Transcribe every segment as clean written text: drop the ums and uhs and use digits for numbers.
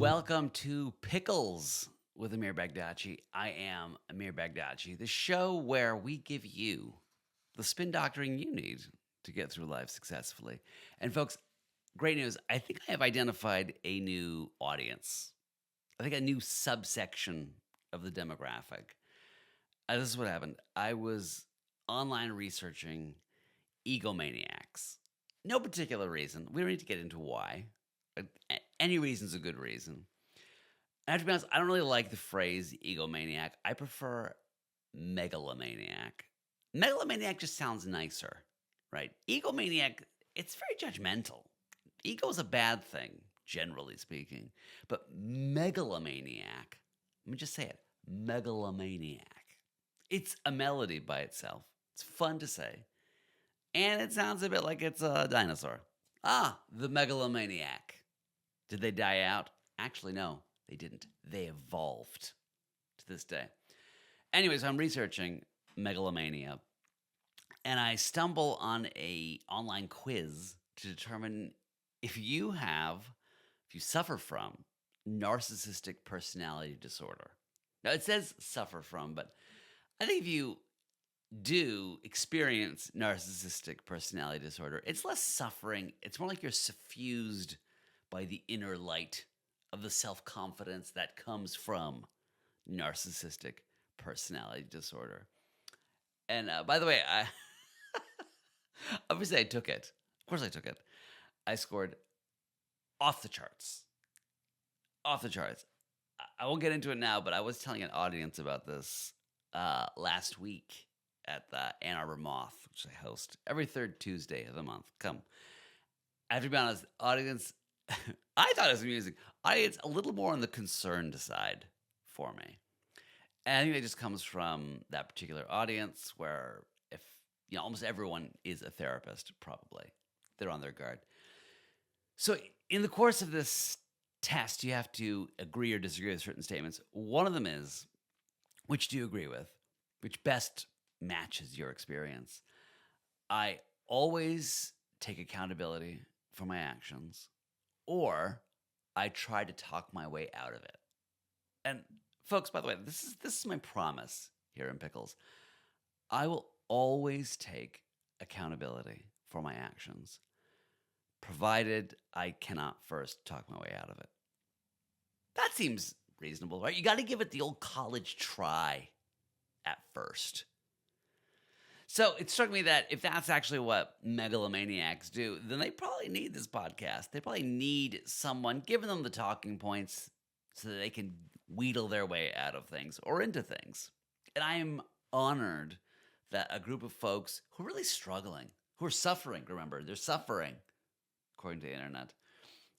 Welcome to Pickles with Amir Bagdachi. I am Amir Bagdachi, the show where we give you the spin doctoring you need to get through life successfully. And folks, great news. I think I have identified a new audience. I think a new subsection of the demographic. This is what happened. I was online researching egomaniacs. No particular reason. We don't need to get into why. Any reason's a good reason. And I have to be honest, I don't really like the phrase egomaniac. I prefer megalomaniac. Megalomaniac just sounds nicer, right? Egomaniac, it's very judgmental. Ego is a bad thing, generally speaking. But megalomaniac, let me just say it, megalomaniac. It's a melody by itself. It's fun to say. And it sounds a bit like it's a dinosaur. The megalomaniac. Did they die out? Actually, no, they didn't. They evolved to this day. Anyways, I'm researching megalomania, and I stumble on a online quiz to determine if you suffer from narcissistic personality disorder. Now, it says suffer from, but I think if you do experience narcissistic personality disorder, it's less suffering. It's more like you're suffused by the inner light of the self-confidence that comes from narcissistic personality disorder. And by the way, obviously I took it. Of course I took it. I scored off the charts. Off the charts. I won't get into it now, but I was telling an audience about this last week at the Ann Arbor Moth, which I host every third Tuesday of the month. Come. I have to be honest, audience, I thought it was amusing. Audience, a little more on the concerned side for me. And I think that just comes from that particular audience where if, almost everyone is a therapist, probably. They're on their guard. So in the course of this test, you have to agree or disagree with certain statements. One of them is, which do you agree with? Which best matches your experience? I always take accountability for my actions, or I try to talk my way out of it. And folks, by the way, this is my promise here in Pickles. I will always take accountability for my actions, provided I cannot first talk my way out of it. That seems reasonable, right? You got to give it the old college try at first. So it struck me that if that's actually what megalomaniacs do, then they probably need this podcast. They probably need someone giving them the talking points so that they can wheedle their way out of things or into things. And I am honored that a group of folks who are really struggling, who are suffering, remember, they're suffering, according to the internet.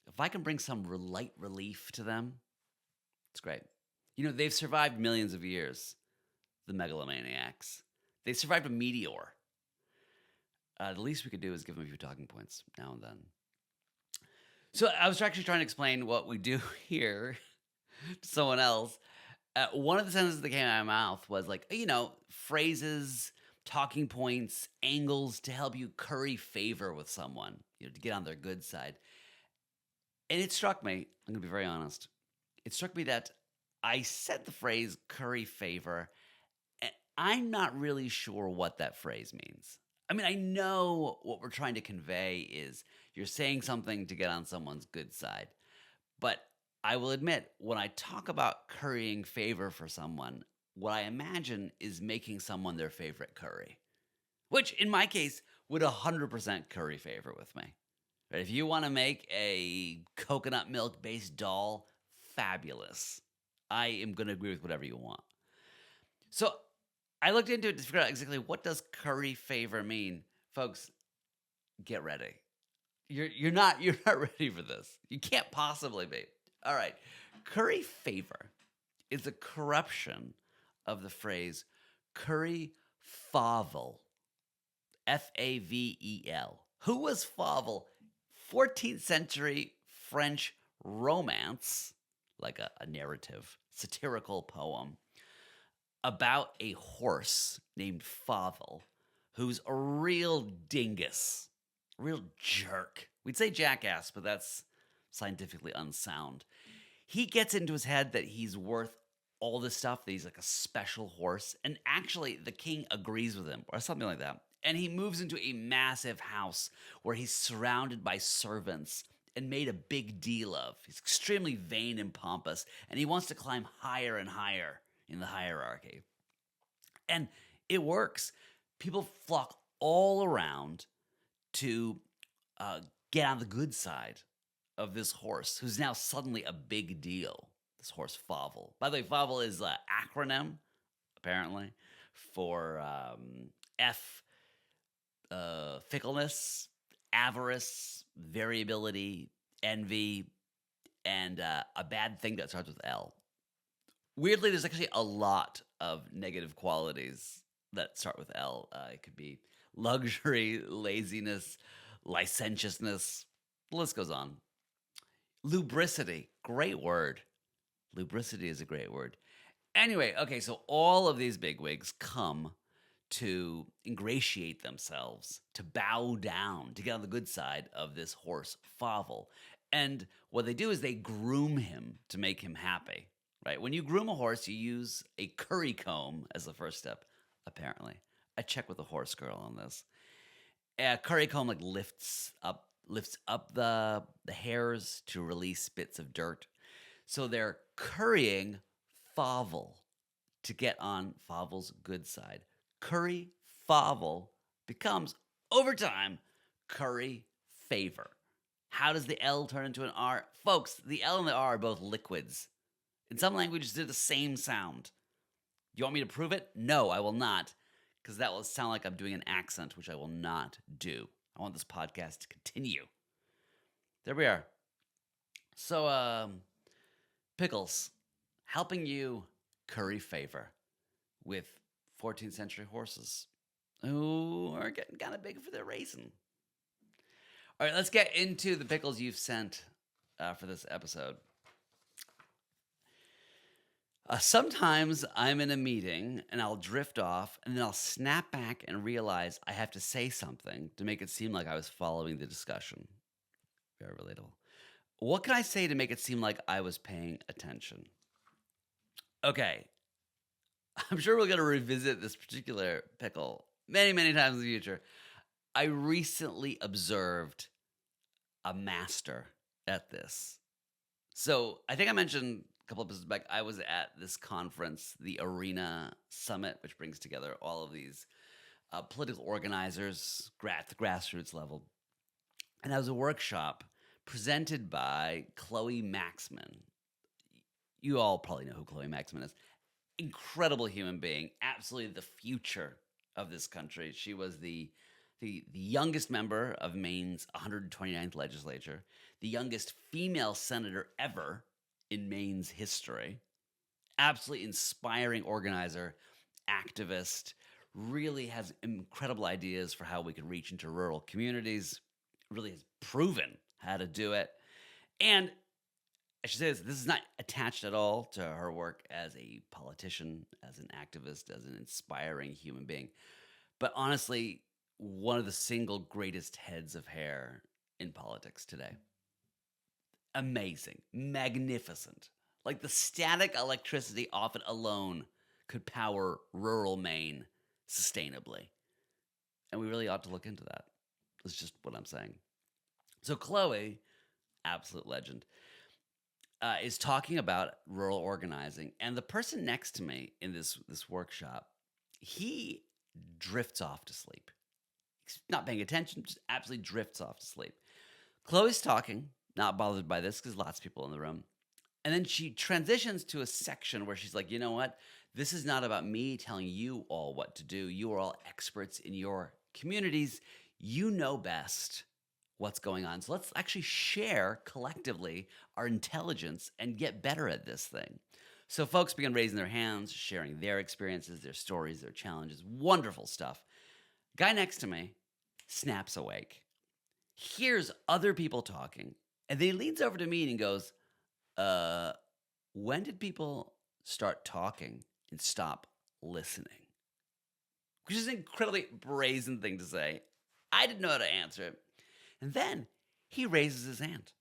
If I can bring some light relief to them, it's great. They've survived millions of years, the megalomaniacs. They survived a meteor. The least we could do is give them a few talking points now and then. So I was actually trying to explain what we do here to someone else. One of the sentences that came out of my mouth was like, phrases, talking points, angles to help you curry favor with someone, to get on their good side. And it struck me, I'm going to be very honest, it struck me that I said the phrase curry favor, and I'm not really sure what that phrase means. I mean, I know what we're trying to convey is you're saying something to get on someone's good side. But I will admit, when I talk about currying favor for someone, what I imagine is making someone their favorite curry, which in my case would 100% curry favor with me. Right? If you want to make a coconut milk-based dal, fabulous. I am going to agree with whatever you want. So I looked into it to figure out exactly what does curry favor mean. Folks, get ready. You're not ready for this. You can't possibly be. All right. Curry favor is a corruption of the phrase curry favel. Favel. Who was Favel? 14th century French romance, like a narrative, satirical poem about a horse named Favel, who's a real dingus, a real jerk. We'd say jackass, but that's scientifically unsound. he gets into his head that he's worth all this stuff, that he's like a special horse. And actually, the king agrees with him or something like that. And he moves into a massive house where he's surrounded by servants and made a big deal of. He's extremely vain and pompous, and he wants to climb higher and higher in the hierarchy. And it works. People flock all around to get on the good side of this horse, who's now suddenly a big deal. This horse, Favel. By the way, Favel is an acronym, apparently, for F, fickleness, avarice, variability, envy, and a bad thing that starts with L. Weirdly, there's actually a lot of negative qualities that start with L. It could be luxury, laziness, licentiousness. The list goes on. Lubricity, great word. Lubricity is a great word. Anyway, okay, so all of these bigwigs come to ingratiate themselves, to bow down, to get on the good side of this horse, Favel. And what they do is they groom him to make him happy, right? When you groom a horse, you use a curry comb as the first step, apparently. I checked with the horse girl on this. A curry comb like lifts up the hairs to release bits of dirt. So they're currying Favel to get on Favel's good side. Curry Favel becomes, over time, curry favor. How does the L turn into an R? Folks, the L and the R are both liquids. In some languages, they're the same sound. You want me to prove it? No, I will not, because that will sound like I'm doing an accent, which I will not do. I want this podcast to continue. There we are. So, Pickles, helping you curry favor with 14th century horses who are getting kind of big for their racing. All right, let's get into the pickles you've sent for this episode. Sometimes I'm in a meeting and I'll drift off and then I'll snap back and realize I have to say something to make it seem like I was following the discussion. Very relatable. What can I say to make it seem like I was paying attention? Okay. I'm sure we're going to revisit this particular pickle many, many times in the future. I recently observed a master at this. So I think I mentioned a couple episodes back, I was at this conference, the Arena Summit, which brings together all of these political organizers at the grassroots level. And that was a workshop presented by Chloe Maxman. You all probably know who Chloe Maxman is. Incredible human being, absolutely the future of this country. She was the youngest member of Maine's 129th legislature, the youngest female senator ever in Maine's history. Absolutely inspiring organizer, activist, really has incredible ideas for how we can reach into rural communities, really has proven how to do it. And I should say this is not attached at all to her work as a politician, as an activist, as an inspiring human being. But honestly, one of the single greatest heads of hair in politics today. Amazing, magnificent. Like the static electricity off it alone could power rural Maine sustainably. And we really ought to look into that. That's just what I'm saying. So Chloe, absolute legend, is talking about rural organizing. And the person next to me in this workshop, he drifts off to sleep. He's not paying attention, just absolutely drifts off to sleep. Chloe's talking, not bothered by this because lots of people in the room. And then she transitions to a section where she's like, you know what? This is not about me telling you all what to do. You are all experts in your communities. You know best what's going on. So let's actually share collectively our intelligence and get better at this thing. So folks began raising their hands, sharing their experiences, their stories, their challenges. Wonderful stuff. Guy next to me snaps awake, hears other people talking, and then he leans over to me and he goes, when did people start talking and stop listening? Which is an incredibly brazen thing to say. I didn't know how to answer it. And then he raises his hand.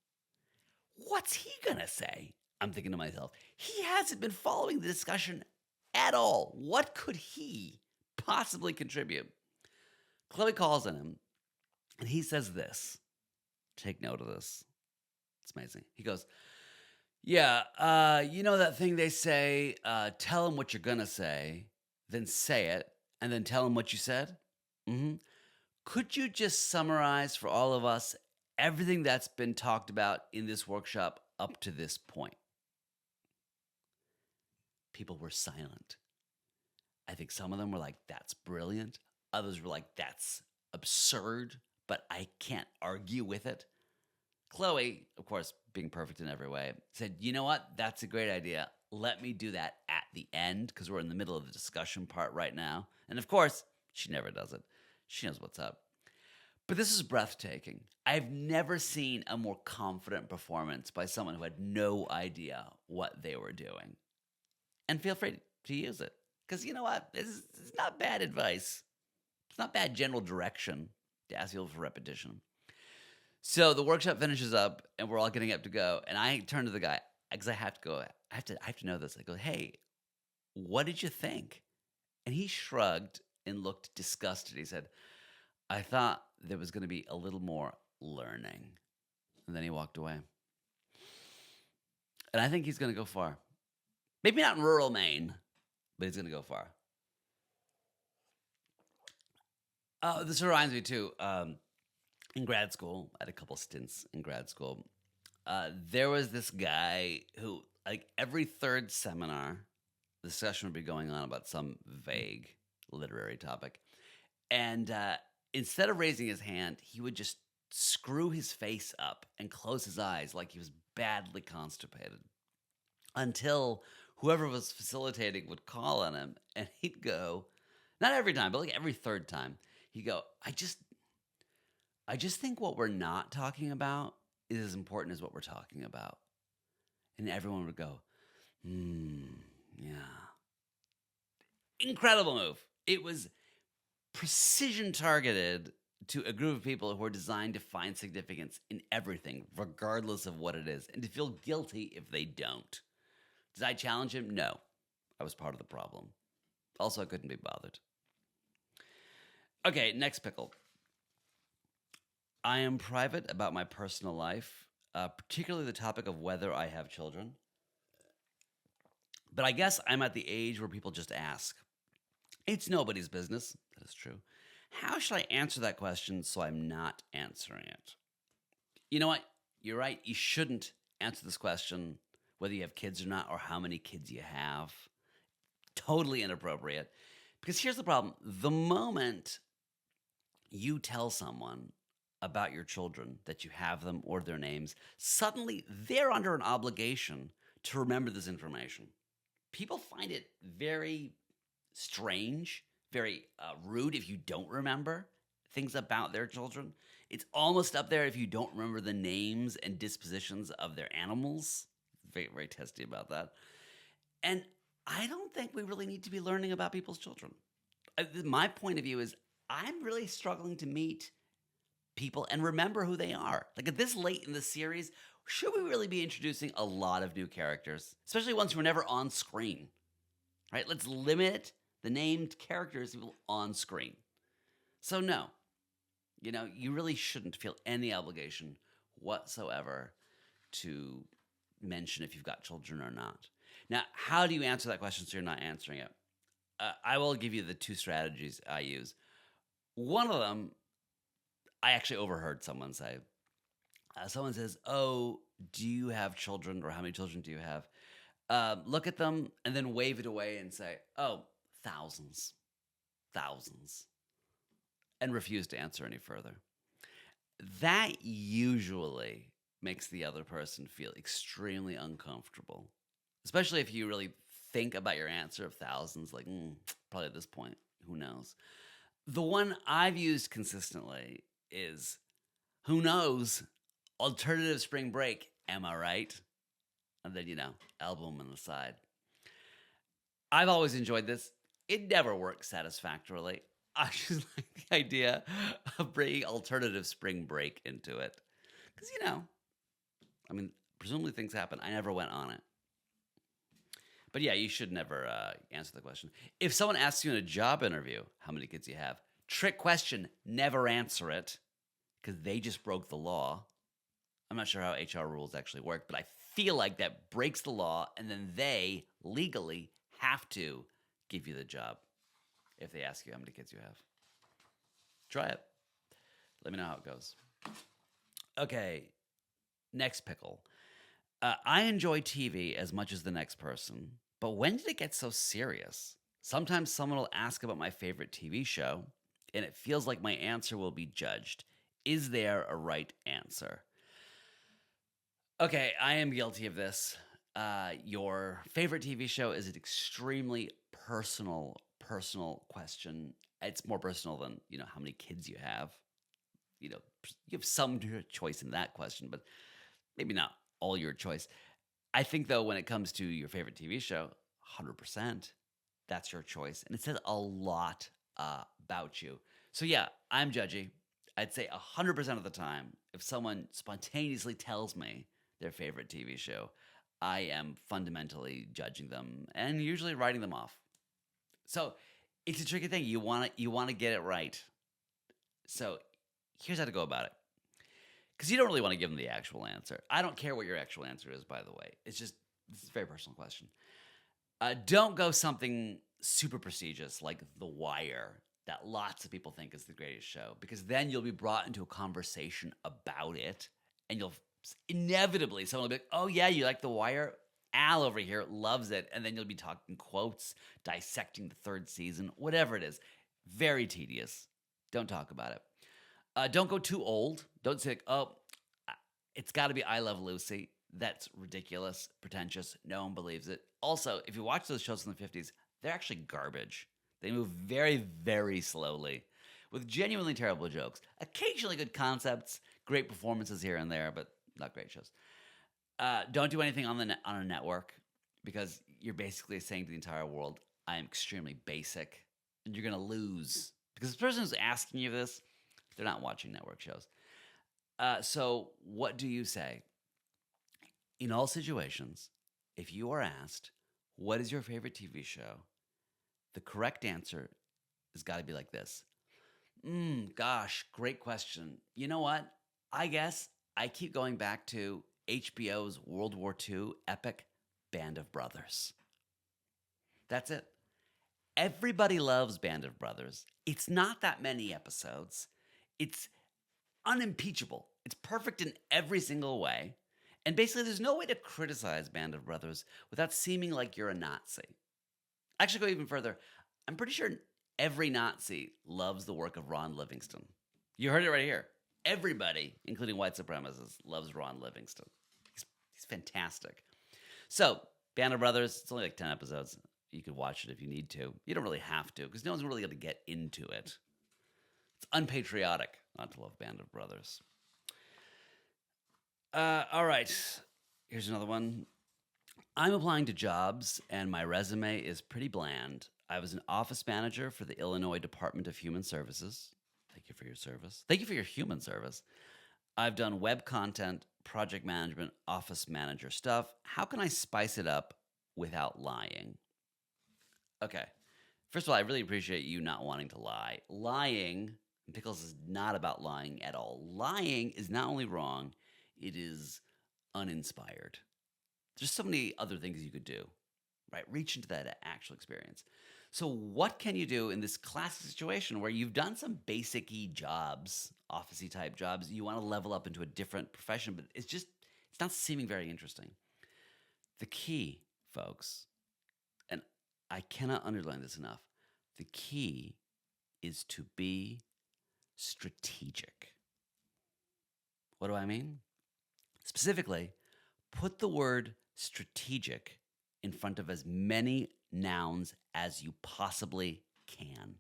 What's he going to say? I'm thinking to myself, he hasn't been following the discussion at all. What could he possibly contribute? Chloe calls on him, and he says this. Take note of this. It's amazing. He goes, yeah, you know that thing they say, tell them what you're going to say, then say it, and then tell them what you said? Mm-hmm. Could you just summarize for all of us everything that's been talked about in this workshop up to this point? People were silent. I think some of them were like, that's brilliant. Others were like, that's absurd, but I can't argue with it. Chloe, of course, being perfect in every way, said, you know what? That's a great idea. Let me do that at the end because we're in the middle of the discussion part right now. And of course, she never does it. She knows what's up. But this is breathtaking. I've never seen a more confident performance by someone who had no idea what they were doing. And feel free to use it. Because you know what? It's not bad advice. It's not bad general direction to ask people for repetition. So the workshop finishes up, and we're all getting up to go. And I turn to the guy, because I have to go. I have to know this. I go, hey, what did you think? And he shrugged and looked disgusted. He said, I thought there was going to be a little more learning. And then he walked away. And I think he's going to go far. Maybe not in rural Maine, but he's going to go far. This reminds me, too, in grad school, I had a couple stints in grad school. There was this guy who, like, every third seminar, the discussion would be going on about some vague literary topic. And instead of raising his hand, he would just screw his face up and close his eyes like he was badly constipated until whoever was facilitating would call on him, and he'd go, not every time, but like every third time, he'd go, I just think what we're not talking about is as important as what we're talking about. And everyone would go, yeah. Incredible move. It was precision targeted to a group of people who are designed to find significance in everything, regardless of what it is, and to feel guilty if they don't. Did I challenge him? No. I was part of the problem. Also, I couldn't be bothered. Okay, next pickle. I am private about my personal life, particularly the topic of whether I have children. But I guess I'm at the age where people just ask. It's nobody's business. That is true. How should I answer that question so I'm not answering it? You know what? You're right. You shouldn't answer this question whether you have kids or not, or how many kids you have. Totally inappropriate. Because here's the problem. The moment you tell someone about your children, that you have them or their names, suddenly they're under an obligation to remember this information. People find it very strange, very rude if you don't remember things about their children. It's almost up there if you don't remember the names and dispositions of their animals. Very, very testy about that. And I don't think we really need to be learning about people's children. My point of view is I'm really struggling to meet people and remember who they are. Like at this late in the series, should we really be introducing a lot of new characters, especially ones who are never on screen? Right? Let's limit the named characters on screen. So no, you really shouldn't feel any obligation whatsoever to mention if you've got children or not. Now, how do you answer that question so you're not answering it? I will give you the two strategies I use. One of them, I actually overheard someone say. Someone says, oh, do you have children, or how many children do you have? Look at them and then wave it away and say, oh, thousands, and refuse to answer any further. That usually makes the other person feel extremely uncomfortable, especially if you really think about your answer of thousands, like, probably at this point, who knows? The one I've used consistently is, who knows? Alternative spring break, am I right? And then, album on the side. I've always enjoyed this. It never works satisfactorily. I just like the idea of bringing alternative spring break into it. Because, presumably things happen. I never went on it. But yeah, you should never answer the question. If someone asks you in a job interview how many kids you have, trick question, never answer it because they just broke the law. I'm not sure how HR rules actually work, but I feel like that breaks the law, and then they legally have to give you the job if they ask you how many kids you have. Try it. Let me know how it goes. Okay, next pickle. I enjoy TV as much as the next person, but when did it get so serious? Sometimes someone will ask about my favorite TV show, and it feels like my answer will be judged. Is there a right answer? Okay, I am guilty of this. Your favorite TV show is an extremely personal question. It's more personal than, how many kids you have. You have some choice in that question, but maybe not all your choice. I think, though, when it comes to your favorite TV show, 100%, that's your choice. And it says a lot about you. So, yeah, I'm judgy. I'd say 100% of the time, if someone spontaneously tells me their favorite TV show, I am fundamentally judging them and usually writing them off. So it's a tricky thing. You want to get it right. So here's how to go about it. Because you don't really want to give them the actual answer. I don't care what your actual answer is, by the way. This is a very personal question. Don't go something super prestigious like The Wire that lots of people think is the greatest show, because then you'll be brought into a conversation about it, and you'll inevitably, someone will be like, oh yeah, you like The Wire? Al over here loves it. And then you'll be talking quotes, dissecting the third season, whatever it is. Very tedious. Don't talk about it. Don't go too old. Don't say, oh, it's got to be I Love Lucy. That's ridiculous, pretentious. No one believes it. Also, if you watch those shows in the 50s, they're actually garbage. They move very, very slowly with genuinely terrible jokes. Occasionally good concepts, great performances here and there, but not great shows. Don't do anything on a network, because you're basically saying to the entire world, I am extremely basic, and you're going to lose. Because the person who's asking you this, they're not watching network shows. So what do you say? In all situations, if you are asked, what is your favorite TV show? The correct answer has got to be like this. Gosh, great question. You know what? I guess I keep going back to HBO's World War II epic Band of Brothers. That's it. Everybody loves Band of Brothers. It's not that many episodes. It's unimpeachable. It's perfect in every single way. And basically, there's no way to criticize Band of Brothers without seeming like you're a Nazi. Actually, go even further. I'm pretty sure every Nazi loves the work of Ron Livingston. You heard it right here. Everybody, including white supremacists, loves Ron Livingston. He's fantastic. So, Band of Brothers, it's only like 10 episodes. You could watch it if you need to. You don't really have to, because no one's really going to get into it. It's unpatriotic not to love Band of Brothers. All right. Here's another one. I'm applying to jobs, and my resume is pretty bland. I was an office manager for the Illinois Department of Human Services. Thank you for your service. Thank you for your human service. I've done web content, project management, office manager stuff. How can I spice it up without lying? Okay. First of all, I really appreciate you not wanting to lie. Lying, Pickles, is not about lying at all. Lying is not only wrong, it is uninspired. There's so many other things you could do, right? Reach into that actual experience. So what can you do in this classic situation where you've done some basic-y jobs, office-y type jobs, you want to level up into a different profession, but it's not seeming very interesting. The key, folks, and I cannot underline this enough, the key is to be strategic. What do I mean? Specifically, put the word strategic in front of as many nouns as you possibly can.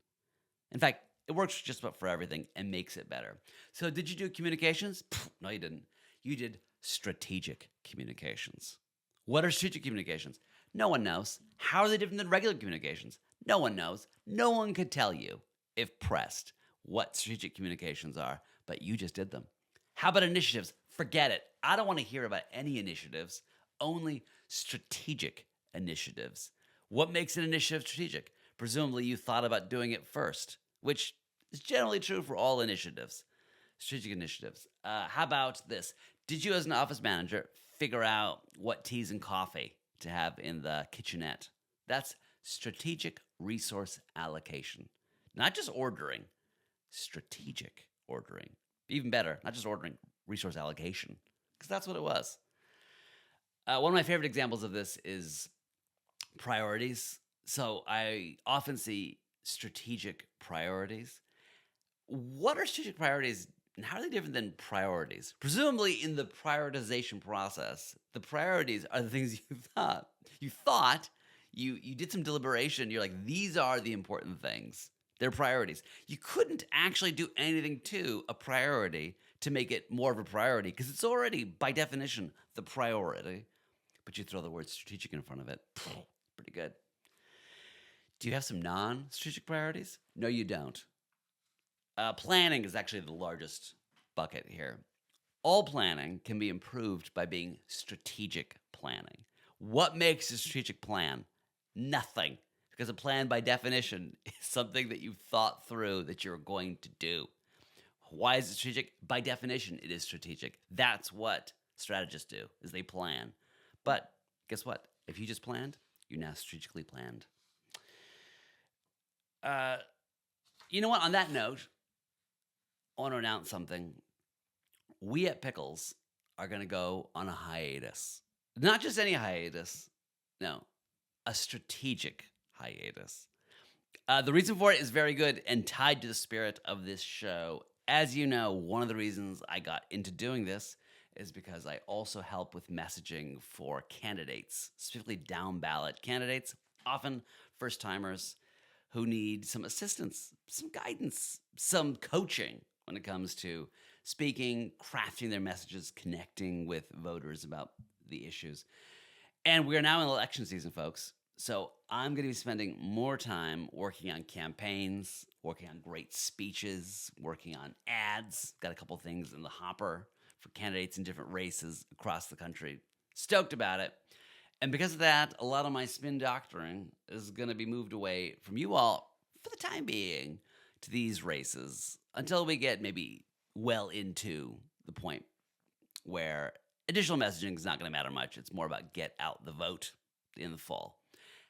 In fact, it works just about for everything and makes it better. So did you do communications? No, you didn't. You did strategic communications. What are strategic communications? No one knows. How are they different than regular communications? No one knows. No one could tell you, if pressed, what strategic communications are, but you just did them. How about initiatives? Forget it. I don't want to hear about any initiatives, only strategic initiatives. What makes an initiative strategic? Presumably you thought about doing it first, which is generally true for all initiatives, strategic initiatives. How about this? Did you, as an office manager, figure out what teas and coffee to have in the kitchenette? That's strategic resource allocation. Not just ordering, strategic ordering. Even better, not just ordering, resource allocation, because that's what it was. One of my favorite examples of this is priorities. So I often see strategic priorities. What are strategic priorities, and how are they different than priorities? Presumably, in the prioritization process, the priorities are the things you did some deliberation. You're like, these are the important things. They're priorities. You couldn't actually do anything to a priority to make it more of a priority because it's already, by definition, the priority. But you throw the word strategic in front of it. Pretty good. Do you have some non-strategic priorities? No, you don't. Planning is actually the largest bucket here. All planning can be improved by being strategic planning. What makes a strategic plan? Nothing. Because a plan, by definition, is something that you've thought through that you're going to do. Why is it strategic? By definition, it is strategic. That's what strategists do, is they plan. But guess what? If you just planned, you're now strategically planned. You know what? On that note, I want to announce something. We at Pickles are going to go on a hiatus. Not just any hiatus. No, a strategic hiatus. The reason for it is very good and tied to the spirit of this show. As you know, one of the reasons I got into doing this is because I also help with messaging for candidates, specifically down ballot candidates, often first-timers who need some assistance, some guidance, some coaching when it comes to speaking, crafting their messages, connecting with voters about the issues. And we're now in election season, folks. So I'm going to be spending more time working on campaigns, working on great speeches, working on ads. Got a couple things in the hopper for candidates in different races across the country. Stoked about it. And because of that, a lot of my spin doctoring is going to be moved away from you all for the time being to these races until we get maybe well into the point where additional messaging is not going to matter much. It's more about get out the vote in the fall.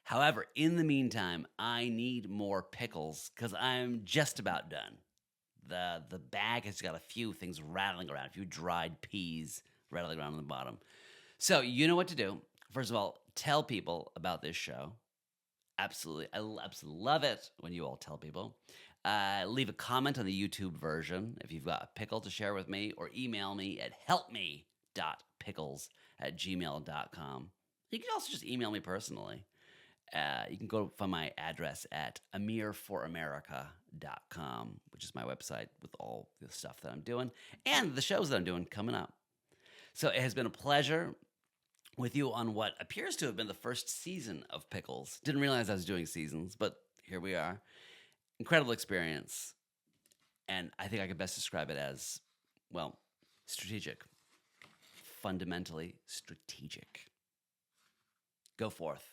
However, in the meantime, I need more pickles because I'm just about done. The bag has got a few things rattling around, a few dried peas rattling around on the bottom. So you know what to do. First of all, tell people about this show. Absolutely. I absolutely love it when you all tell people. Leave a comment on the YouTube version if you've got a pickle to share with me, or email me at helpme.pickles@gmail.com. You can also just email me personally. You can go find my address at amirforamerica.com, which is my website with all the stuff that I'm doing and the shows that I'm doing coming up. So it has been a pleasure with you on what appears to have been the first season of Pickles. Didn't realize I was doing seasons, but here we are. Incredible experience. And I think I could best describe it as, well, strategic. Fundamentally strategic. Go forth.